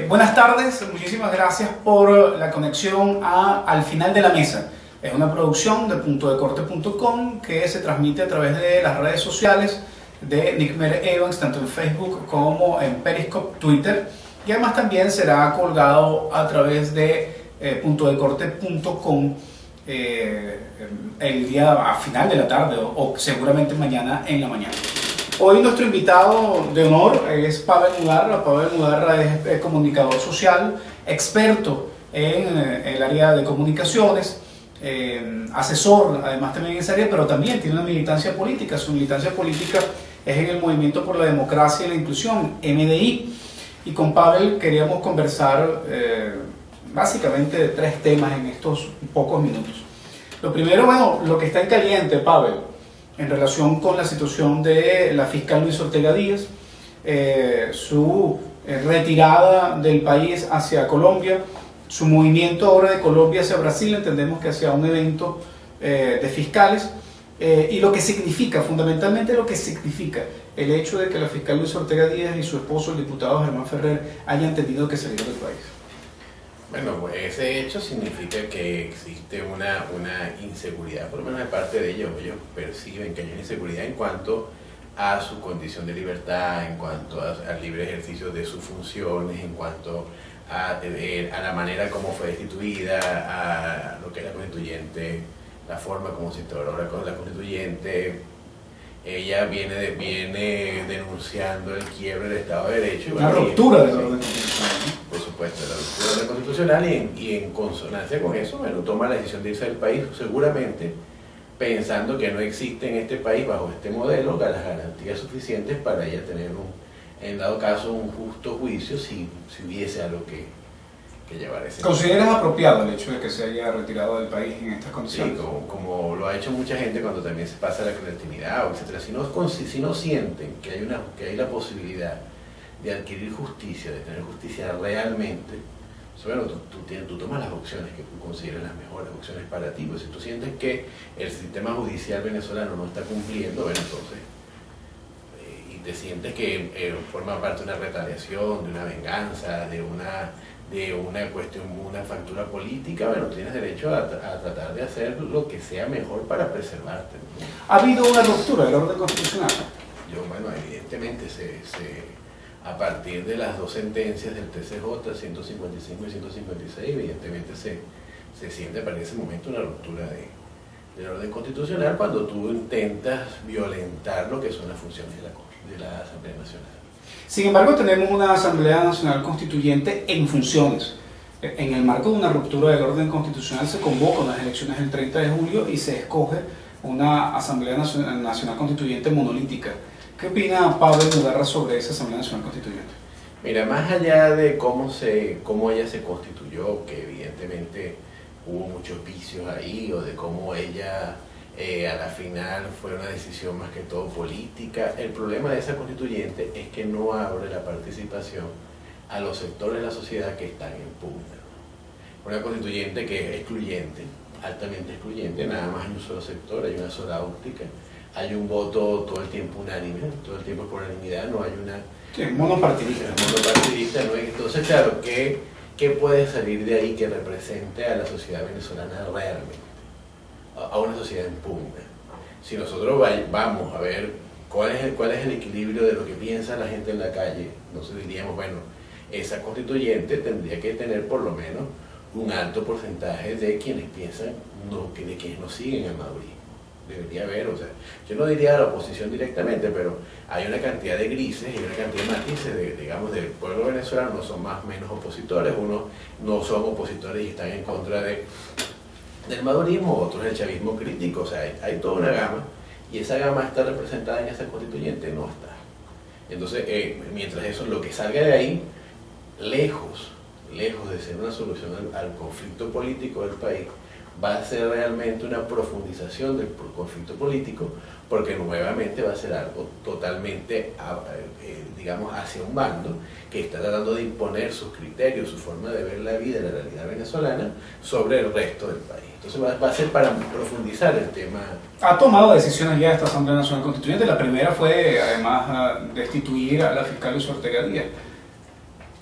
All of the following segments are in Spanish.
Buenas tardes, muchísimas gracias por la conexión Al Final de la Mesa. Es una producción de puntodecorte.com que se transmite a través de las redes sociales de Nickmer Evans, tanto en Facebook como en Periscope, Twitter, y además también será colgado a través de puntodecorte.com el día a final de la tarde o seguramente mañana en la mañana. Hoy nuestro invitado de honor es Pavel Mudarra. Pavel Mudarra es comunicador social, experto en el área de comunicaciones, asesor además también en esa área, pero también tiene una militancia política. Su militancia política es en el Movimiento por la Democracia y la Inclusión, MDI. Y con Pavel queríamos conversar básicamente de tres temas en estos pocos minutos. Lo primero, bueno, lo que está en caliente, Pavel, en relación con la situación de la fiscal Luis Ortega Díaz, su retirada del país hacia Colombia, su movimiento ahora de Colombia hacia Brasil, entendemos que hacia un evento de fiscales, y lo que significa, fundamentalmente lo que significa el hecho de que la fiscal Luis Ortega Díaz y su esposo, el diputado Germán Ferrer, hayan tenido que salir del país. Bueno, pues ese hecho significa que existe una inseguridad, por lo menos de parte de ellos. Ellos perciben que hay una inseguridad en cuanto a su condición de libertad, en cuanto al libre ejercicio de sus funciones, en cuanto a la manera como fue destituida, a lo que es la constituyente, la forma como se instauró la constituyente. Ella viene denunciando el quiebre del Estado de Derecho. Una ruptura del orden constitucional. Por supuesto, la ruptura del orden constitucional y en consonancia con eso, bueno, toma la decisión de irse del país, seguramente pensando que no existe en este país, bajo este modelo, las garantías suficientes para ella tener, en dado caso, un justo juicio si hubiese algo que llevar ese. ¿Consideras apropiado el hecho de que se haya retirado del país en estas condiciones? Sí, como lo ha hecho mucha gente cuando también se pasa la clandestinidad, etc. Si no sienten que hay la posibilidad de adquirir justicia, de tener justicia realmente, bueno, tú tomas las opciones que tú consideres las mejores opciones para ti. Pues si tú sientes que el sistema judicial venezolano no está cumpliendo, bueno, entonces, y te sientes que forma parte de una retaliación, de una venganza, de una cuestión, una factura política, bueno, tienes derecho a tratar de hacer lo que sea mejor para preservarte, ¿no? ¿Ha habido una ruptura del orden constitucional? Bueno, evidentemente a partir de las dos sentencias del TCJ, 155 y 156, evidentemente se siente para ese momento una ruptura del orden constitucional cuando tú intentas violentar lo que son las funciones de la Asamblea Nacional. Sin embargo, tenemos una Asamblea Nacional Constituyente en funciones. En el marco de una ruptura del orden constitucional se convocan las elecciones del 30 de julio y se escoge una Asamblea Nacional Constituyente monolítica. ¿Qué opina Pavel Mudarra sobre esa Asamblea Nacional Constituyente? Mira, más allá de cómo ella se constituyó, que evidentemente hubo muchos vicios ahí, o de cómo ella a la final fue una decisión más que todo política, el problema de esa constituyente es que no abre la participación a los sectores de la sociedad que están en pugna. Una constituyente que es excluyente, altamente excluyente, nada más hay un solo sector, hay una sola óptica, hay un voto todo el tiempo unánime, todo el tiempo por unanimidad, no hay una... Sí, monopartidista. Monopartidista, ¿no? Entonces, claro, ¿qué puede salir de ahí que represente a la sociedad venezolana realmente? A una sociedad en pugna. Si nosotros vamos a ver cuál es el equilibrio de lo que piensa la gente en la calle, nosotros diríamos, bueno, esa constituyente tendría que tener por lo menos un alto porcentaje de quienes piensan, de quienes nos siguen en Madrid. Debería haber, o sea, yo no diría a la oposición directamente, pero hay una cantidad de grises y una cantidad de matices, digamos, del pueblo venezolano. No son más o menos opositores, unos no son opositores y están en contra del madurismo, otros del chavismo crítico, o sea, hay toda una gama, y esa gama está representada en esa constituyente, no está. Entonces, mientras eso, lo que salga de ahí, lejos de ser una solución al conflicto político del país, va a ser realmente una profundización del conflicto político, porque nuevamente va a ser algo totalmente, digamos, hacia un bando que está tratando de imponer sus criterios, su forma de ver la vida, la realidad venezolana, sobre el resto del país. Entonces va a ser para profundizar el tema. Ha tomado decisiones ya esta Asamblea Nacional Constituyente. La primera fue, además, destituir a la fiscal Luis Ortega Díaz.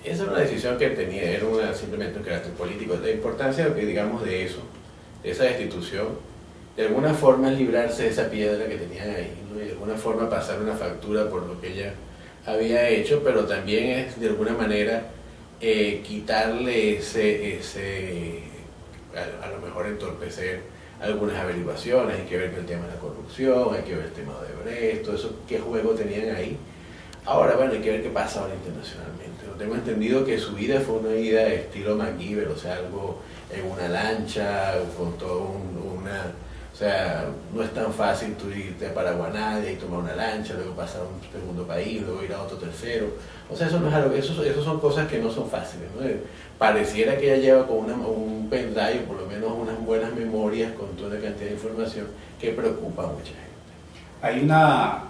esa era una decisión que tenía, era simplemente un carácter político. La importancia, que digamos, de eso, de esa destitución, de alguna forma es librarse de esa piedra que tenían ahí, ¿no? Y de alguna forma pasar una factura por lo que ella había hecho, pero también es de alguna manera quitarle a lo mejor entorpecer algunas averiguaciones. Hay que ver el tema de la corrupción, hay que ver el tema de Brecht, todo eso, qué juego tenían ahí. Ahora, bueno, hay que ver qué pasa ahora internacionalmente. Yo tengo entendido que su vida fue una vida de estilo MacGyver, o sea, algo en una lancha, con todo una... O sea, no es tan fácil tú irte a Paraguaná y tomar una lancha, luego pasar a un segundo país, luego ir a otro tercero. O sea, eso no es algo, eso son cosas que no son fáciles, ¿no? Pareciera que ella lleva con un pendrive, por lo menos unas buenas memorias con toda una cantidad de información que preocupa a mucha gente. Hay una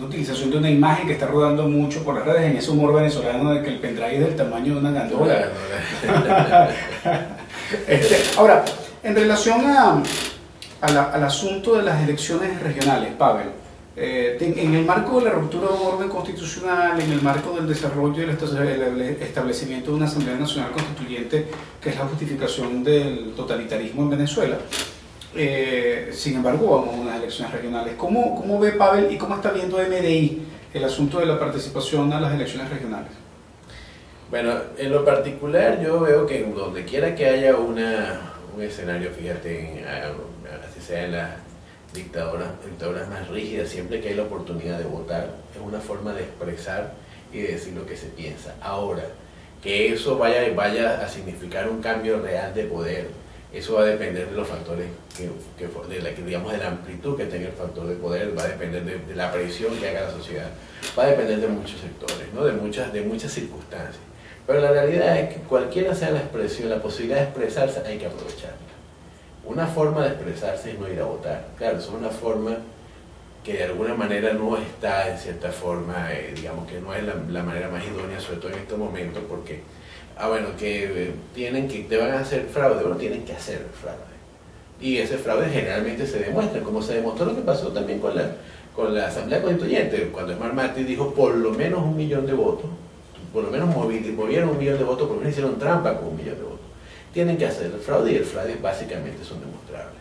utilización de una imagen que está rodando mucho por las redes en ese humor venezolano de que el pendrive es del tamaño de una gandola. Ahora, en relación al asunto de las elecciones regionales, Pavel, en el marco de la ruptura de un orden constitucional, en el marco del desarrollo y el establecimiento de una Asamblea Nacional Constituyente, que es la justificación del totalitarismo en Venezuela, sin embargo vamos a unas elecciones regionales. ¿Cómo ve Pavel y cómo está viendo MDI el asunto de la participación a las elecciones regionales? Bueno, en lo particular yo veo que donde quiera que haya un escenario, fíjate, así sea en las dictaduras más rígidas, siempre que hay la oportunidad de votar, es una forma de expresar y de decir lo que se piensa. Ahora, que eso vaya a significar un cambio real de poder, eso va a depender de los factores, digamos, de la amplitud que tenga el factor de poder, va a depender de la presión que haga la sociedad, va a depender de muchos sectores, ¿no? de muchas circunstancias. Pero la realidad es que cualquiera sea la expresión, la posibilidad de expresarse, hay que aprovecharla. Una forma de expresarse es no ir a votar. Claro, eso es una forma que de alguna manera no está, en cierta forma, digamos que no es la manera más idónea, sobre todo en estos momentos, porque, te van a hacer fraude, bueno, tienen que hacer fraude. Y ese fraude generalmente se demuestra, como se demostró lo que pasó también con la Asamblea Constituyente, cuando Smart Martí dijo por lo menos 1 millón de votos, por lo menos movieron 1 millón de votos, por lo menos hicieron trampa con 1 millón de votos. Tienen que hacer el fraude y el fraude básicamente son demostrables.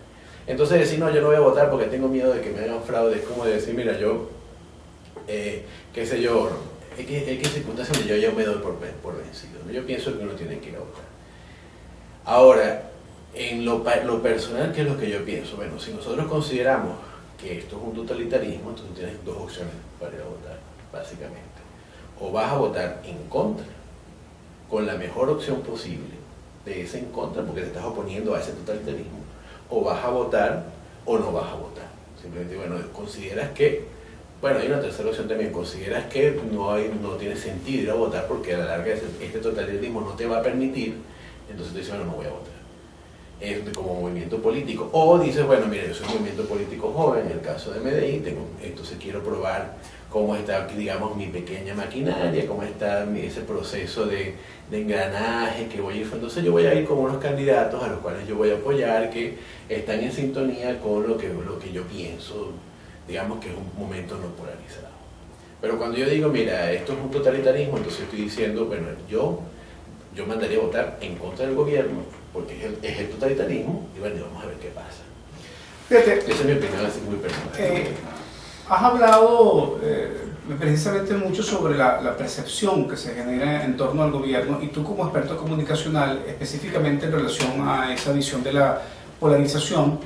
Entonces decir, no, yo no voy a votar porque tengo miedo de que me hagan fraude, es como decir, mira, yo, qué sé yo, hay que circunstancias donde yo ya me doy por vencido, ¿no? Yo pienso que uno tiene que ir a votar. Ahora, en lo personal, ¿qué es lo que yo pienso? Bueno, si nosotros consideramos que esto es un totalitarismo, entonces tienes 2 opciones para ir a votar, básicamente. O vas a votar en contra, con la mejor opción posible de ese en contra, porque te estás oponiendo a ese totalitarismo, o vas a votar o no vas a votar. Simplemente, bueno, consideras que, bueno, hay una tercera opción también, consideras que no tiene sentido ir a votar porque a la larga este totalitarismo no te va a permitir, entonces te dices, bueno, no voy a votar. Es como movimiento político. O dices, bueno, mira, yo soy un movimiento político joven, en el caso de MDI, entonces quiero probar cómo está, digamos, mi pequeña maquinaria, cómo está ese proceso de engranaje que voy a ir. Entonces yo voy a ir con unos candidatos a los cuales yo voy a apoyar, que están en sintonía con lo que yo pienso, digamos que es un momento no polarizado. Pero cuando yo digo, mira, esto es un totalitarismo, entonces estoy diciendo, bueno, yo mandaría a votar en contra del gobierno, porque es el totalitarismo, y bueno, vamos a ver qué pasa. Fíjate, esa es mi opinión, así muy personal. Has hablado precisamente mucho sobre la percepción que se genera en torno al gobierno, y tú como experto comunicacional, específicamente en relación a esa visión de la polarización,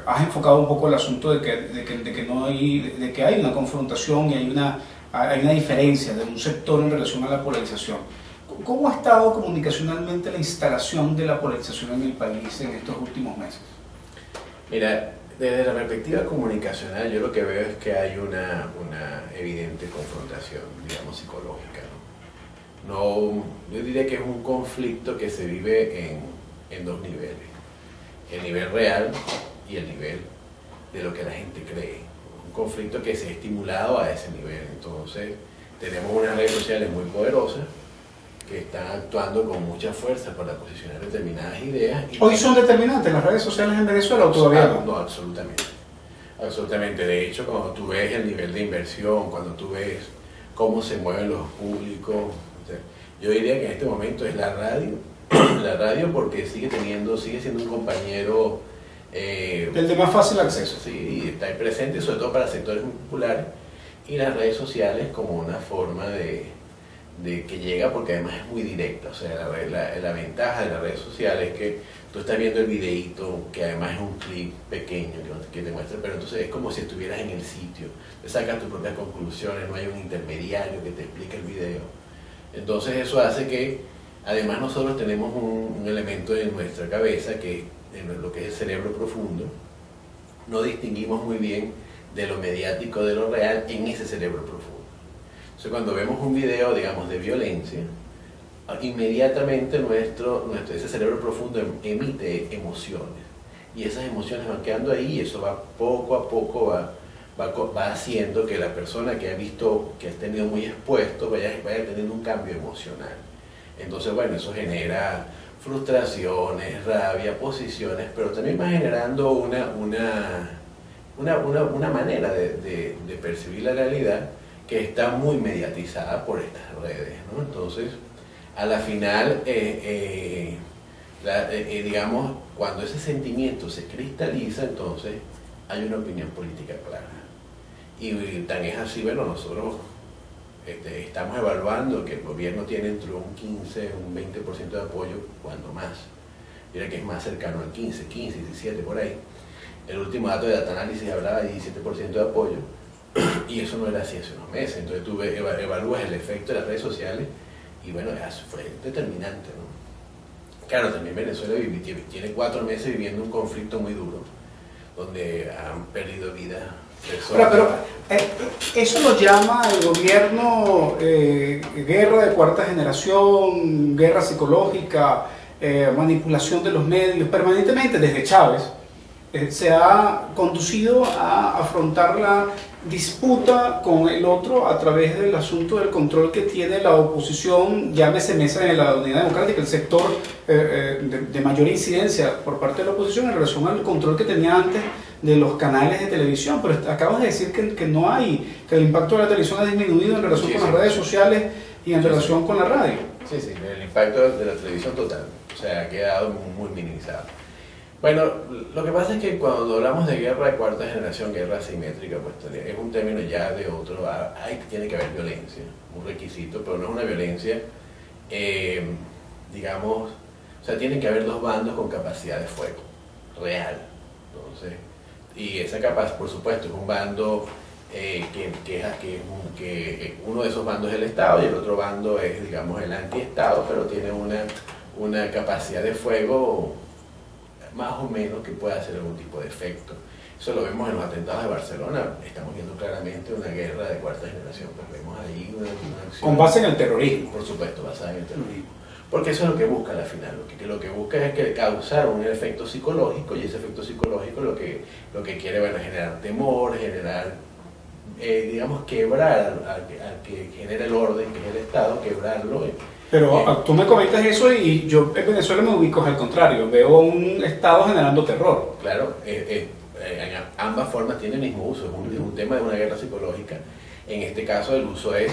has enfocado un poco el asunto de que hay una confrontación y hay una diferencia de un sector en relación a la polarización. ¿Cómo ha estado comunicacionalmente la instalación de la polarización en el país en estos últimos meses? Mira, desde la perspectiva comunicacional, yo lo que veo es que hay una evidente confrontación, digamos, psicológica, ¿no? Yo diría que es un conflicto que se vive en 2 niveles. El nivel real y el nivel de lo que la gente cree. Un conflicto que se ha estimulado a ese nivel. Entonces, tenemos unas redes sociales muy poderosas que están actuando con mucha fuerza para posicionar determinadas ideas. ¿Hoy son determinantes las redes sociales en Venezuela o todavía no? No, absolutamente. Absolutamente. De hecho, cuando tú ves el nivel de inversión, cuando tú ves cómo se mueven los públicos. O sea, yo diría que en este momento es la radio, la radio porque sigue siendo un compañero... el de más fácil acceso. Sí, está ahí presente, sobre todo para sectores muy populares, y las redes sociales como una forma de que llega, porque además es muy directa. O sea, la ventaja de las redes sociales es que tú estás viendo el videíto, que además es un clip pequeño que te muestra, pero entonces es como si estuvieras en el sitio, te sacas tus propias conclusiones, no hay un intermediario que te explique el video. Entonces eso hace que, además nosotros tenemos un elemento en nuestra cabeza, que en lo que es el cerebro profundo, no distinguimos muy bien de lo mediático de lo real en ese cerebro profundo. Entonces cuando vemos un video, digamos, de violencia, inmediatamente ese cerebro profundo emite emociones, y esas emociones van quedando ahí, y eso va poco a poco va haciendo que la persona que ha visto, que ha tenido muy expuesto, vaya teniendo un cambio emocional. Entonces, bueno, eso genera frustraciones, rabia, posiciones, pero también va generando una manera de percibir la realidad que está muy mediatizada por estas redes, ¿no? Entonces, a la final, digamos, cuando ese sentimiento se cristaliza, entonces hay una opinión política clara. Y tan es así, bueno, nosotros estamos evaluando que el gobierno tiene entre un 15 un 20% de apoyo, cuando más. Mira que es más cercano al 15, 17, por ahí. El último dato de Data Analysis hablaba de 17% de apoyo, y eso no era así hace unos meses. Entonces tú evalúas el efecto de las redes sociales, y bueno, fue determinante, ¿no? Claro, también Venezuela tiene 4 meses viviendo un conflicto muy duro, donde han perdido vidas personas. Pero eso lo llama el gobierno guerra de cuarta generación, guerra psicológica, manipulación de los medios. Permanentemente desde Chávez se ha conducido a afrontar la disputa con el otro a través del asunto del control que tiene la oposición, llámese Mesa de la Unidad Democrática, el sector de mayor incidencia por parte de la oposición en relación al control que tenía antes de los canales de televisión. Pero acabas de decir que no hay, que el impacto de la televisión ha disminuido en relación con las redes sociales y en relación con la radio. Sí, el impacto de la televisión total, o sea, ha quedado muy minimizado. Bueno, lo que pasa es que cuando hablamos de guerra de cuarta generación, guerra asimétrica, pues es un término ya de otro. Tiene que haber violencia, un requisito, pero no es una violencia, digamos, o sea, tienen que haber dos bandos con capacidad de fuego real. Entonces, y esa capacidad, por supuesto, es un bando que uno de esos bandos es el Estado y el otro bando es, digamos, el anti-Estado, pero tiene una capacidad de fuego más o menos que pueda hacer algún tipo de efecto. Eso lo vemos en los atentados de Barcelona. Estamos viendo claramente una guerra de cuarta generación. Pues vemos ahí una acción, con base en el terrorismo. Por supuesto, basada en el terrorismo. Porque eso es lo que busca al final. Lo que busca es que causar un efecto psicológico, y ese efecto psicológico lo que quiere, bueno, generar temor, generar, digamos, quebrar al que genera el orden, que es el Estado, quebrarlo. Pero tú me comentas eso y yo en Venezuela me ubico al contrario, veo un Estado generando terror. Claro, ambas formas tienen el mismo uso, es un tema de una guerra psicológica. En este caso el uso es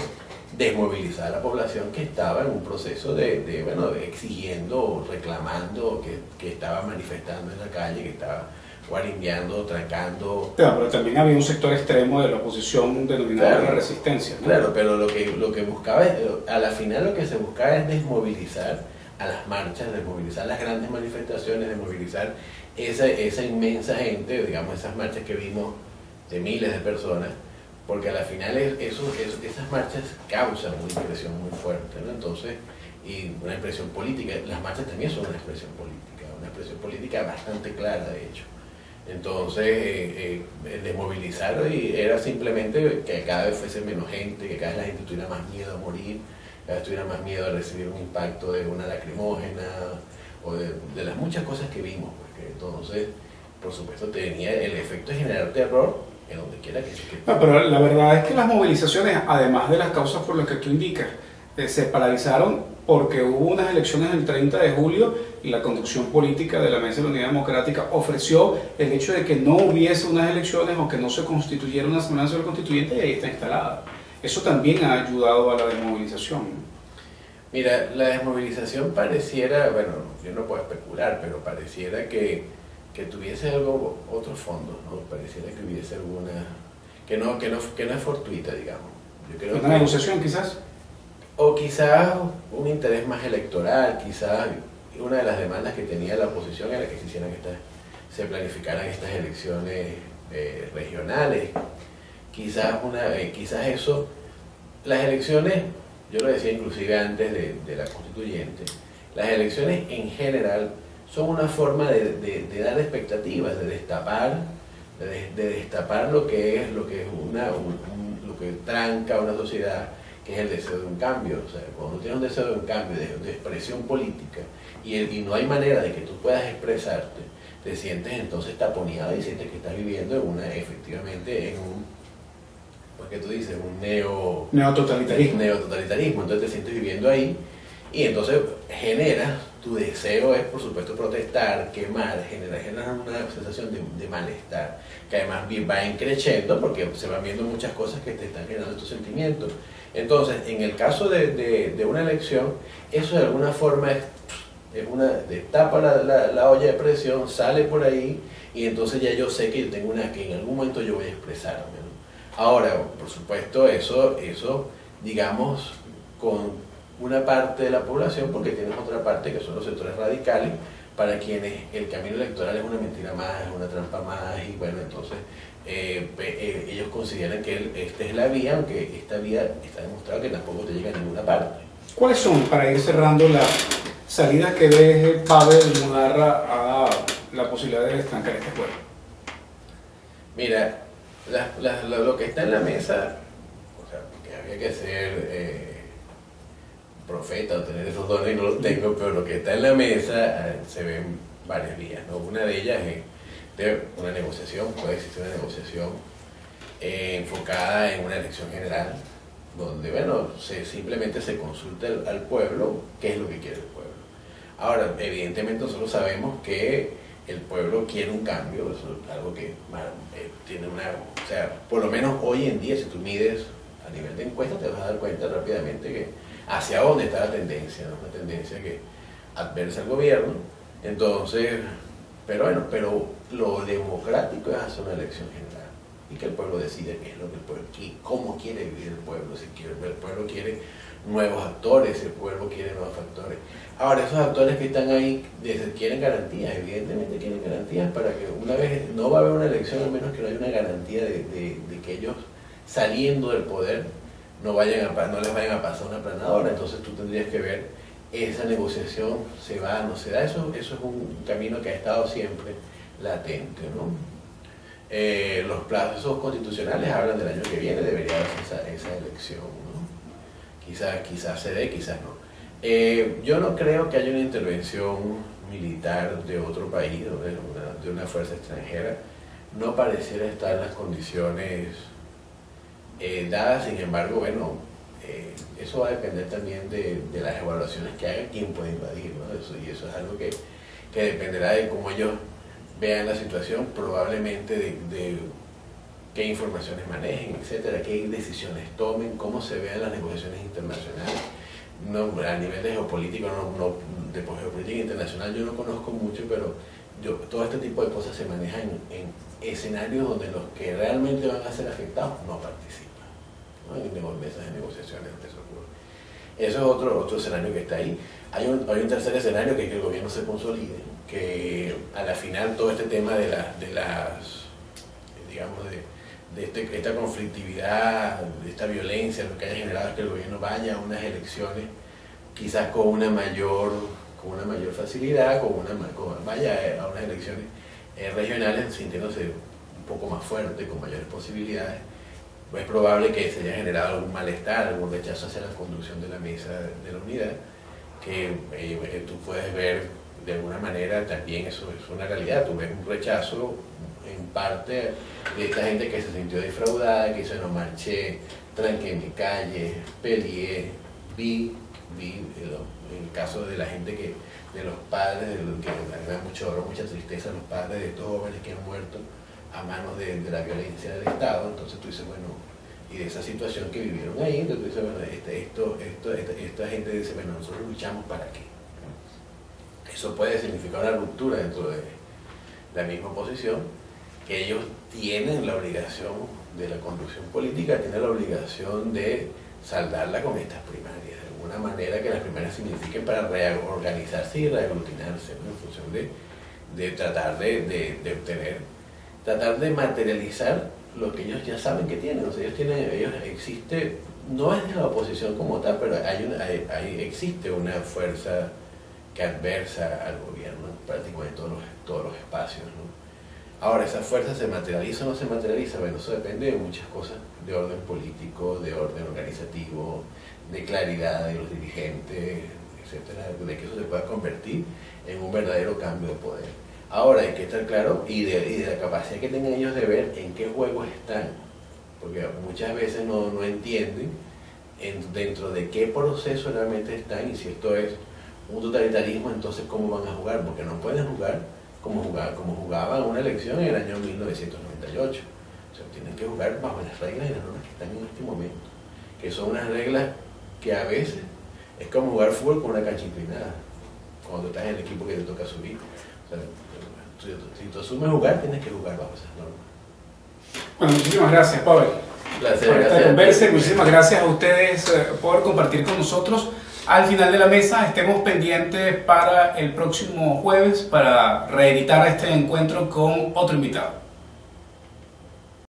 desmovilizar a la población que estaba en un proceso de exigiendo, reclamando, que estaba manifestando en la calle, que estaba guarimbeando, trancando. Pero también había un sector extremo de la oposición denominado la resistencia, ¿no? Claro, pero lo que buscaba, a la final lo que se buscaba es desmovilizar a las marchas, desmovilizar las grandes manifestaciones, desmovilizar esa inmensa gente, digamos, esas marchas que vimos de miles de personas, porque a la final esas marchas causan una impresión muy fuerte, ¿no? Entonces, y una impresión política, las marchas también son una expresión política bastante clara, de hecho. Entonces, desmovilizar era simplemente que cada vez fuese menos gente, que cada vez la gente tuviera más miedo a morir, cada vez tuviera más miedo a recibir un impacto de una lacrimógena, o de las muchas cosas que vimos, porque entonces, por supuesto, tenía el efecto de generar terror en donde quiera que se quede. No, pero la verdad es que las movilizaciones, además de las causas por las que tú indicas, se paralizaron porque hubo unas elecciones el 30 de julio y la conducción política de la Mesa de la Unidad Democrática ofreció el hecho de que no hubiese unas elecciones o que no se constituyera una asamblea nacional constituyente, y ahí está instalada. Eso también ha ayudado a la desmovilización, ¿no? Mira, la desmovilización pareciera, bueno, yo no puedo especular, pero pareciera que tuviese algo, otros fondos, ¿no? Pareciera que hubiese alguna, que no es fortuita, digamos. Yo creo ¿Una negociación quizás? o quizás un interés más electoral, quizás una de las demandas que tenía la oposición era que se planificaran estas elecciones regionales. Quizás eso, las elecciones, yo lo decía inclusive antes de la constituyente, las elecciones en general son una forma de dar expectativas, de destapar lo que es lo que tranca una sociedad, que es el deseo de un cambio. O sea, cuando tienes un deseo de un cambio, de expresión política, y no hay manera de que tú puedas expresarte, te sientes entonces taponeado y sientes que estás viviendo efectivamente en un, porque tú dices, un neototalitarismo, entonces te sientes viviendo ahí, y entonces tu deseo es por supuesto protestar, quemar, genera una sensación de malestar, que además va increciendo porque se van viendo muchas cosas que te están generando estos sentimientos. Entonces, en el caso de una elección, eso de alguna forma destapa la olla de presión, sale por ahí, y entonces ya yo sé que yo tengo que en algún momento yo voy a expresarme, ¿no? Ahora, por supuesto, eso digamos, con una parte de la población, porque tienes otra parte que son los sectores radicales, para quienes el camino electoral es una mentira más, es una trampa más, y bueno, entonces ellos consideran que esta es la vía, aunque esta vía está demostrado que tampoco te llega a ninguna parte. ¿Cuáles son, para ir cerrando, las salidas que ve Pavel Mudarra a la posibilidad de estancar este juego? Mira, lo que está en la mesa, o sea, que había que ser profeta o tener esos dones, y no los tengo, pero lo que está en la mesa se ven varias vías, ¿no? Una de ellas es una negociación, puede existir una negociación enfocada en una elección general, donde, bueno, simplemente se consulta al pueblo qué es lo que quiere el pueblo. Ahora, evidentemente nosotros sabemos que el pueblo quiere un cambio, eso es algo que tiene o sea, por lo menos hoy en día, si tú mides a nivel de encuesta, te vas a dar cuenta rápidamente que hacia dónde está la tendencia, ¿no? Una tendencia que adversa al gobierno. Entonces, pero lo democrático es hacer una elección general y que el pueblo decida qué es lo que el pueblo quiere, cómo quiere vivir el pueblo, si el pueblo quiere nuevos actores, si el pueblo quiere nuevos factores. Ahora, esos actores que están ahí quieren garantías, evidentemente quieren garantías para que una vez, no va a haber una elección a menos que no haya una garantía de que ellos, saliendo del poder, no les vayan a pasar una aplanadora. Entonces tú tendrías que ver esa negociación, se va, no se da. Eso es un camino que ha estado siempre latente, ¿no? Los plazos constitucionales hablan del año que viene, debería haber esa elección, ¿no? Quizás se dé, quizás no. Yo no creo que haya una intervención militar de otro país, de una fuerza extranjera. No pareciera estar en las condiciones dadas. Sin embargo, bueno, eso va a depender también de las evaluaciones que haga quién puede invadir, ¿no? Y eso es algo que dependerá de cómo ellos vean la situación, probablemente de qué informaciones manejen, etcétera, qué decisiones tomen, cómo se vean las negociaciones internacionales. No, a nivel de geopolítico, de geopolítica internacional yo no conozco mucho, pero todo este tipo de cosas se manejan en escenarios donde los que realmente van a ser afectados no participan, ¿no? En mesas de negociaciones donde eso ocurre. Eso es otro escenario que está ahí. Hay un tercer escenario, que es que el gobierno se consolide, que a la final todo este tema de esta conflictividad, de esta violencia, lo que haya generado es que el gobierno vaya a unas elecciones quizás con una mayor facilidad, vaya a unas elecciones regionales sintiéndose un poco más fuerte, con mayores posibilidades. Es probable que se haya generado algún malestar, algún rechazo hacia la conducción de la mesa de la unidad, que tú puedes ver de alguna manera también. Eso es una realidad. Tú ves un rechazo en parte de esta gente que se sintió defraudada, que dice: no marché, tranqué mi calle, peleé, vi el caso de la gente de los padres, que me da mucho dolor, mucha tristeza, los padres de estos jóvenes que han muerto a manos de la violencia del Estado. Entonces tú dices, bueno, y de esa situación que vivieron ahí. Entonces, bueno, esta gente dice, bueno, nosotros luchamos ¿para qué? Eso puede significar una ruptura dentro de la misma oposición, que ellos tienen la obligación de la conducción política, tienen la obligación de saldarla con estas primarias, de alguna manera que las primarias signifiquen para reorganizarse y reaglutinarse, ¿no? En función de tratar de obtener, tratar de materializar lo que ellos ya saben que tienen. O sea, existe, no es de la oposición como tal, pero existe una fuerza que adversa al gobierno en prácticamente todos los espacios, ¿no? Ahora, ¿esa fuerza se materializa o no se materializa? Bueno, eso depende de muchas cosas, de orden político, de orden organizativo, de claridad de los dirigentes, etcétera, de que eso se pueda convertir en un verdadero cambio de poder. Ahora hay que estar claro y de la capacidad que tengan ellos de ver en qué juego están, porque muchas veces no entienden dentro de qué proceso realmente están, y si esto es un totalitarismo, entonces cómo van a jugar, porque no pueden jugar como jugaban una elección en el año 1998. O sea, tienen que jugar bajo las reglas y las normas que están en este momento, que son unas reglas que a veces es como jugar fútbol con una cancha inclinada, cuando estás en el equipo que te toca subir. O sea, si tú asumes jugar, tienes que jugar bajo esas normas. Bueno, muchísimas gracias, Pavel, por esta conversa. Muchísimas gracias a ustedes por compartir con nosotros. Al final de la mesa, estemos pendientes para el próximo jueves para reeditar este encuentro con otro invitado.